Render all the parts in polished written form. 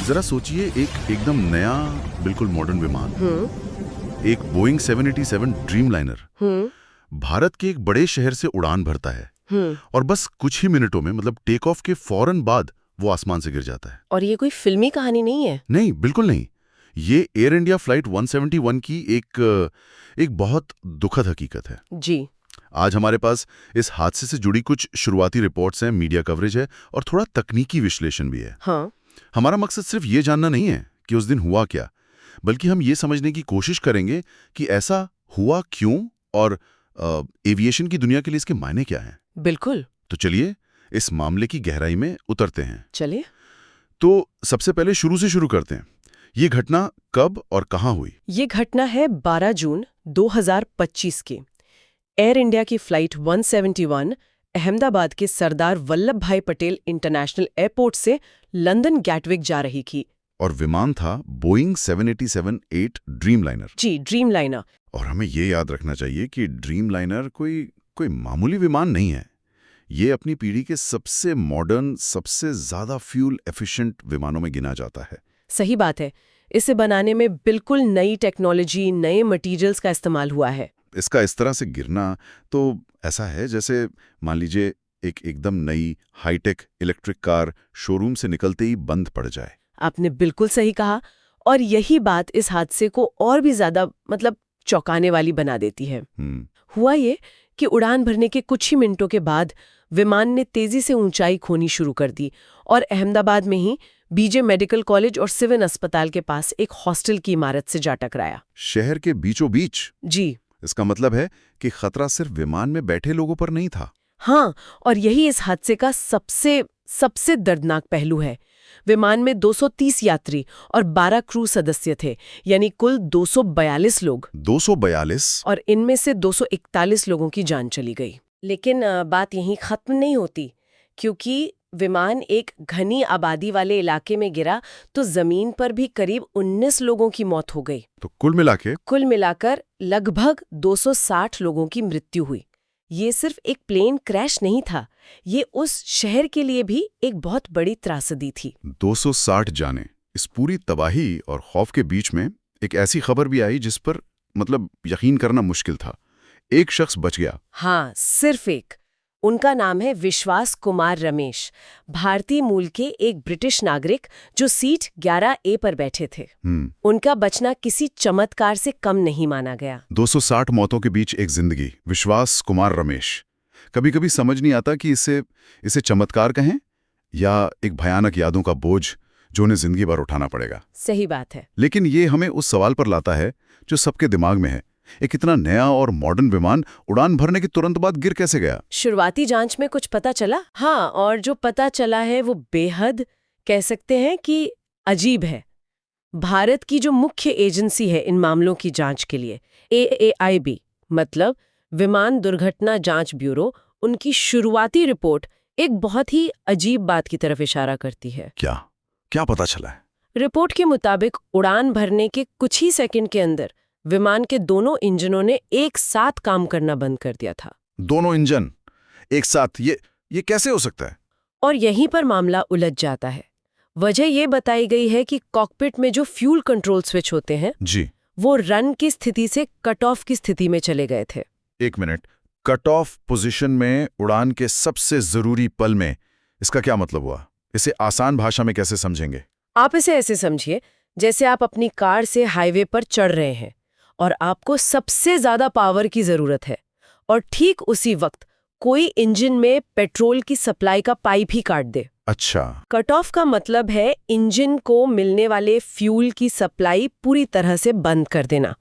जरा सोचिए, एक एकदम नया बिल्कुल मॉडर्न विमान, एक बोइंग 787 ड्रीमलाइनर भारत के एक बड़े शहर से उड़ान भरता है और बस कुछ ही मिनटों में, मतलब टेक ऑफ के फौरन बाद वो आसमान से गिर जाता है। और ये कोई फिल्मी कहानी नहीं है? नहीं, बिल्कुल नहीं। ये एयर इंडिया फ्लाइट 171 की एक बहुत दुखद हकीकत है जी। आज हमारे पास इस हादसे से जुड़ी कुछ शुरुआती रिपोर्ट्स हैं, मीडिया कवरेज है और थोड़ा तकनीकी विश्लेषण भी है। हाँ। हमारा मकसद सिर्फ ये जानना नहीं है कि उस दिन हुआ क्या, बल्कि हम ये समझने की कोशिश करेंगे कि ऐसा हुआ क्यों और एविएशन की दुनिया के लिए इसके मायने क्या हैं। बिल्कुल। तो चलिए इस मामले की गहराई में उतरते हैं। चलिए। तो सबसे पहले शुरू से शुरू करते हैं। ये घटना कब और कहाँ हुई? ये घटना है 12 जून 2025 की। एयर इंडिया की फ्लाइट 171 अहमदाबाद के सरदार वल्लभ भाई पटेल इंटरनेशनल एयरपोर्ट से लंदन गैटविक जा रही थी। और विमान था बोइंग 787-8 ड्रीमलाइनर। जी, ड्रीमलाइनर। और हमें ये याद रखना चाहिए कि ड्रीमलाइनर कोई मामूली विमान नहीं है। ये अपनी पीढ़ी के सबसे मॉडर्न, सबसे ज्यादा फ्यूल एफिशिएंट विमानों में गिना जाता है। सही बात है। इसे बनाने में बिल्कुल नई टेक्नोलॉजी, नए मटेरियल्स का इस्तेमाल हुआ है। इसका इस तरह से गिरना तो ऐसा है जैसे मान लीजिए एक एकदम नई हाईटेक इलेक्ट्रिक कार शोरूम से निकलते ही बंद पड़ जाए। आपने बिल्कुल सही कहा। और यही बात इस हादसे को और भी ज्यादा चौंकाने वाली बना देती है। हुआ ये कि उड़ान भरने के कुछ ही मिनटों के बाद विमान ने तेजी से ऊंचाई खोनी शुरू कर दी और अहमदाबाद में ही बीजे मेडिकल कॉलेज और सिविल अस्पताल के पास एक हॉस्टल की इमारत से जा टकराया। शहर के बीचों बीच? जी। इसका मतलब है कि खतरा सिर्फ विमान में बैठे लोगों पर नहीं था। हाँ, और यही इस हादसे का सबसे दर्दनाक पहलू है। विमान में 230 यात्री और 12 क्रू सदस्य थे, यानी कुल 242 लोग। 242? और इनमें से 241 लोगों की जान चली गई। लेकिन बात यहीं खत्म नहीं होती, क्योंकि विमान एक घनी आबादी वाले इलाके में गिरा तो जमीन पर भी करीब 19 लोगों की मौत हो गई। तो कुल मिलाकर लगभग 260 लोगों की मृत्यु हुई। ये सिर्फ एक प्लेन क्रैश नहीं था, ये उस शहर के लिए भी एक बहुत बड़ी त्रासदी थी। 260 जाने। इस पूरी तबाही और खौफ के बीच में एक ऐसी खबर भी आई जिस पर यकीन करना मुश्किल था। एक शख्स बच गया। हाँ, सिर्फ एक। उनका नाम है विश्वास कुमार रमेश, भारतीय मूल के एक ब्रिटिश नागरिक जो सीट 11A पर बैठे थे। उनका बचना किसी चमत्कार से कम नहीं माना गया। 260 मौतों के बीच एक जिंदगी। विश्वास कुमार रमेश। कभी कभी समझ नहीं आता कि इसे चमत्कार कहें या एक भयानक यादों का बोझ जो उन्हें जिंदगी भर उठाना पड़ेगा। सही बात है। लेकिन ये हमें उस सवाल पर लाता है जो सबके दिमाग में है, एक इतना नया और मॉडर्न विमान उड़ान भरने के तुरंत बाद गिर कैसे गया? शुरुआती जांच में कुछ पता चला? हाँ, और जो पता चला है वो बेहद, कह सकते हैं कि अजीब है। भारत की जो मुख्य एजेंसी है इन मामलों की जांच के लिए, AAIB, मतलब विमान दुर्घटना जांच ब्यूरो, उनकी शुरुआती रिपोर्ट एक बहुत ही अजीब बात की तरफ इशारा करती है। क्या पता चला है? रिपोर्ट के मुताबिक उड़ान भरने के कुछ ही सेकंड के अंदर विमान के दोनों इंजनों ने एक साथ काम करना बंद कर दिया था। दोनों इंजन एक साथ? ये कैसे हो सकता है? और यहीं पर मामला उलझ जाता है। वजह ये बताई गई है कि कॉकपिट में जो फ्यूल कंट्रोल स्विच होते हैं जी, वो रन की स्थिति से कट ऑफ की स्थिति में चले गए थे। एक मिनट, कट ऑफ पोजीशन में उड़ान के सबसे जरूरी पल में, इसका क्या मतलब हुआ? इसे आसान भाषा में कैसे समझेंगे? आप इसे ऐसे समझिए जैसे आप अपनी कार से हाईवे पर चढ़ रहे हैं और आपको सबसे ज्यादा पावर की जरूरत है, और ठीक उसी वक्त कोई इंजन में पेट्रोल की सप्लाई का पाइप ही काट दे। अच्छा। कट ऑफ का मतलब है इंजन को मिलने वाले फ्यूल की सप्लाई पूरी तरह से बंद कर देना।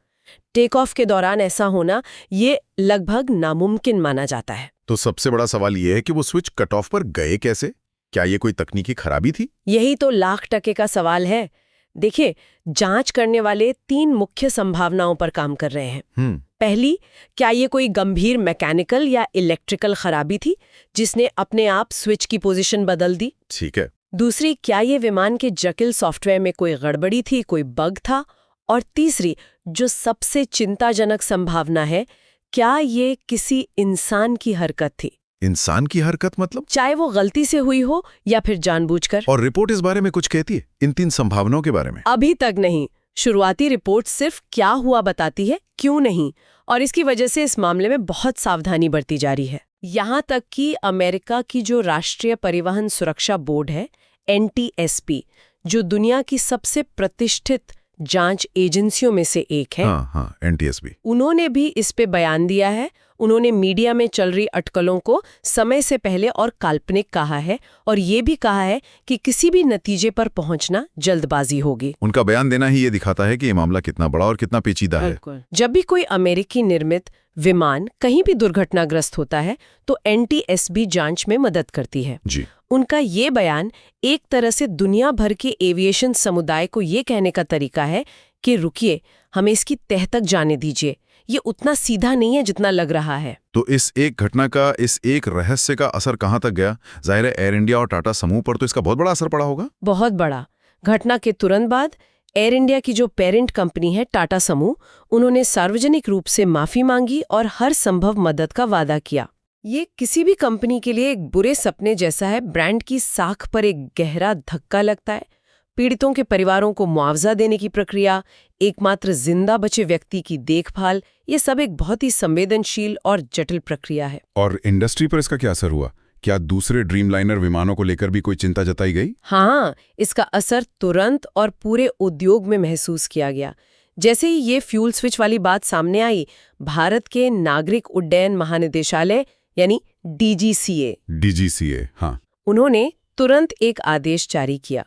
टेक ऑफ के दौरान ऐसा होना ये लगभग नामुमकिन माना जाता है। तो सबसे बड़ा सवाल ये है कि वो स्विच कट ऑफ पर गए कैसे? क्या ये कोई तकनीकी खराबी थी? यही तो लाख% का सवाल है। देखिए, जांच करने वाले 3 मुख्य संभावनाओं पर काम कर रहे हैं। पहली, क्या ये कोई गंभीर मैकेनिकल या इलेक्ट्रिकल खराबी थी जिसने अपने आप स्विच की पोजीशन बदल दी? ठीक है। दूसरी, क्या ये विमान के जटिल सॉफ्टवेयर में कोई गड़बड़ी थी, कोई बग था? और तीसरी, जो सबसे चिंताजनक संभावना है, क्या ये किसी इंसान की हरकत थी? इंसान की हरकत मतलब? चाहे वो गलती से हुई हो या फिर जानबूझकर। और रिपोर्ट इस बारे में कुछ कहती है, इन 3 संभावनाओं के बारे में? अभी तक नहीं। शुरुआती रिपोर्ट सिर्फ क्या हुआ बताती है, क्यों नहीं, और इसकी वजह से इस मामले में बहुत सावधानी बरती जा रही है। यहाँ तक कि अमेरिका की जो राष्ट्रीय परिवहन सुरक्षा बोर्ड है, NTSB, जो दुनिया की सबसे प्रतिष्ठित जांच एजेंसियों में से एक है, हाँ, NTSB, उन्होंने भी इस पे बयान दिया है। उन्होंने मीडिया में चल रही अटकलों को समय से पहले और काल्पनिक कहा है, और ये भी कहा है कि किसी भी नतीजे पर पहुंचना जल्दबाजी होगी। उनका बयान देना ही ये दिखाता है कि ये मामला कितना बड़ा और कितना पेचीदा है। जब भी कोई अमेरिकी निर्मित विमान कहीं भी दुर्घटनाग्रस्त होता है तो NTSB जांच में मदद करती है जी। उनका ये बयान एक तरह से दुनिया भर के एविएशन समुदाय को ये कहने का तरीका है कि रुकिए, हमें इसकी तह तक जाने दीजिए, ये उतना सीधा नहीं है जितना लग रहा है। तो इस एक घटना का, इस एक रहस्य का असर कहाँ तक गया? जाहिर है एयर इंडिया और टाटा समूह पर तो इसका बहुत बड़ा असर पड़ा होगा। बहुत बड़ा। घटना के तुरंत बाद एयर इंडिया की जो पेरेंट कंपनी है टाटा समूह, उन्होंने सार्वजनिक रूप से माफी मांगी और हर संभव मदद का वादा किया। ये किसी भी कंपनी के लिए एक बुरे सपने जैसा है। ब्रांड की साख पर एक गहरा धक्का लगता है। पीड़ितों के परिवारों को मुआवजा देने की प्रक्रिया, एकमात्र जिंदा बचे व्यक्ति की देखभाल, ये सब एक बहुत ही संवेदनशील और जटिल प्रक्रिया है। और इंडस्ट्री पर इसका क्या असर हुआ? क्या दूसरे ड्रीमलाइनर विमानों को लेकर भी कोई चिंता जताई गई? हाँ, इसका असर तुरंत और पूरे उद्योग में महसूस किया गया। जैसे ही ये फ्यूल स्विच वाली बात सामने आई, भारत के नागरिक उड्डयन महानिदेशालय यानी DGCA, हाँ, उन्होंने तुरंत एक आदेश जारी किया।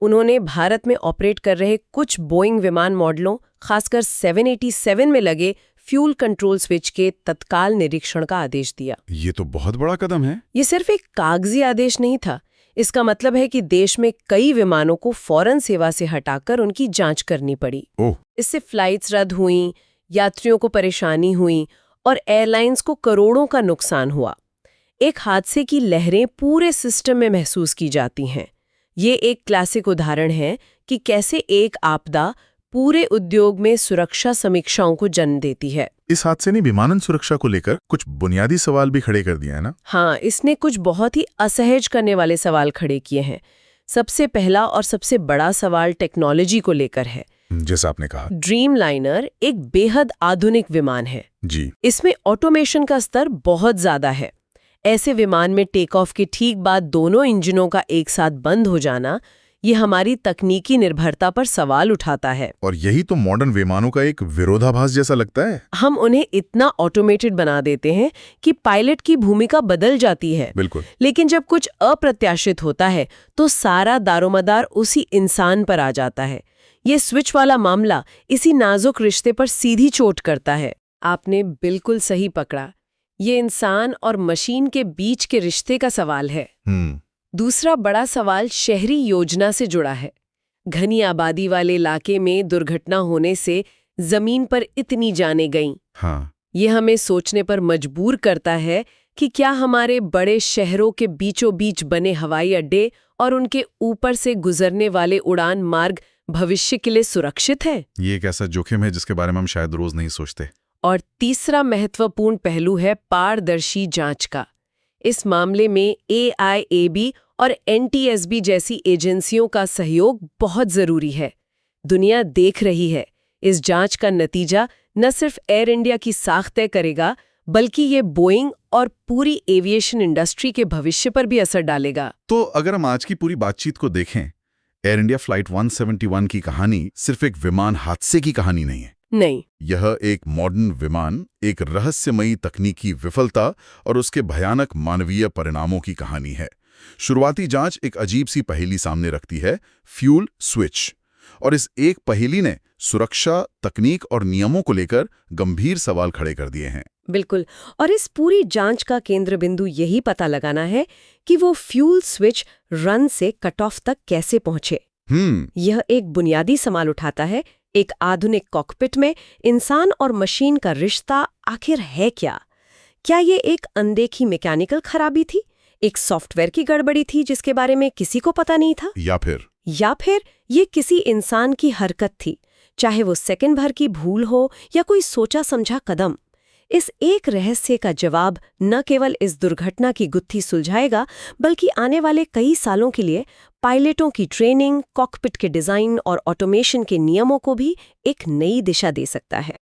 उन्होंने भारत में ऑपरेट कर रहे कुछ बोइंग विमान मॉडलों, खासकर 787 में लगे फ्यूल कंट्रोल स्विच के तत्काल निरीक्षण का आदेश दिया। ये तो बहुत बड़ा कदम है। ये सिर्फ एक कागजी आदेश नहीं था। इसका मतलब है कि देश में कई विमानों को फौरन सेवा से हटाकर उनकी जांच करनी पड़ी। ओह, इससे फ्लाइट्स रद्द हुईं, यात्रियों को परेशानी हुई और एयरलाइंस को करोड़ों का नुकसान हुआ। एक हादसे की लहरें पूरे सिस्टम में महसूस की जाती हैं। ये एक क्लासिक उदाहरण है कि कैसे एक आपदा पूरे उद्योग में सुरक्षा समीक्षाओं को जन्म देती है। इस हादसे ने विमानन सुरक्षा को लेकर कुछ बुनियादी सवाल भी खड़े कर दिए हैं ना? हाँ, इसने कुछ बहुत ही असहज करने वाले सवाल खड़े किए हैं। सबसे पहला और सबसे बड़ा सवाल टेक्नोलॉजी को लेकर है। जैसा आपने कहा, ड्रीमलाइनर एक बेहद आधुनिक विमान है जी। इसमें ऑटोमेशन का स्तर बहुत ज्यादा है। ऐसे विमान में टेक ऑफ के ठीक बाद दोनों इंजनों का एक साथ बंद हो जाना, ये हमारी तकनीकी निर्भरता पर सवाल उठाता है। और यही तो मॉडर्न विमानों का एक विरोधाभास जैसा लगता है। हम उन्हें इतना ऑटोमेटेड बना देते हैं कि पायलट की भूमिका बदल जाती है। बिल्कुल। लेकिन जब कुछ अप्रत्याशित होता है तो सारा दारोमदार उसी इंसान पर आ जाता है। ये स्विच वाला मामला इसी नाजुक रिश्ते पर सीधी चोट करता है। आपने बिल्कुल सही पकड़ा, ये इंसान और मशीन के बीच के रिश्ते का सवाल है। दूसरा बड़ा सवाल शहरी योजना से जुड़ा है। घनी आबादी वाले इलाके में दुर्घटना होने से जमीन पर इतनी जानें गईं। हाँ। ये हमें सोचने पर मजबूर करता है कि क्या हमारे बड़े शहरों के बीचों बीच बने हवाई अड्डे और उनके ऊपर से गुजरने वाले उड़ान मार्ग भविष्य के लिए सुरक्षित है? ये एक ऐसा जोखिम है जिसके बारे में हम शायद रोज नहीं सोचते। और तीसरा महत्वपूर्ण पहलू है पारदर्शी जांच का। इस मामले में AIAB और NTSB जैसी एजेंसियों का सहयोग बहुत जरूरी है। दुनिया देख रही है। इस जांच का नतीजा न सिर्फ एयर इंडिया की साख तय करेगा, बल्कि ये बोइंग और पूरी एविएशन इंडस्ट्री के भविष्य पर भी असर डालेगा। तो अगर हम आज की पूरी बातचीत को देखें, एयर इंडिया फ्लाइट 171 की कहानी सिर्फ एक विमान हादसे की कहानी नहीं है। नहीं, यह एक मॉडर्न विमान, एक रहस्यमयी तकनीकी विफलता और उसके भयानक मानवीय परिणामों की कहानी है। शुरुआती जांच एक अजीब सी पहेली सामने रखती है, फ्यूल स्विच, और इस एक पहेली ने सुरक्षा, तकनीक और नियमों को लेकर गंभीर सवाल खड़े कर दिए हैं। बिल्कुल। और इस पूरी जांच का केंद्र बिंदु यही पता लगाना है कि वो फ्यूल स्विच रन से कट ऑफ तक कैसे पहुंचे। यह एक बुनियादी सवाल उठाता है, एक आधुनिक कॉकपिट में इंसान और मशीन का रिश्ता आखिर है क्या? क्या ये एक अनदेखी मैकेनिकल खराबी थी, एक सॉफ्टवेयर की गड़बड़ी थी जिसके बारे में किसी को पता नहीं था, या फिर ये किसी इंसान की हरकत थी, चाहे वो सेकंड भर की भूल हो या कोई सोचा समझा कदम? इस एक रहस्य का जवाब न केवल इस दुर्घटना की गुत्थी सुलझाएगा, बल्कि आने वाले कई सालों के लिए पायलटों की ट्रेनिंग, कॉकपिट के डिजाइन और ऑटोमेशन के नियमों को भी एक नई दिशा दे सकता है।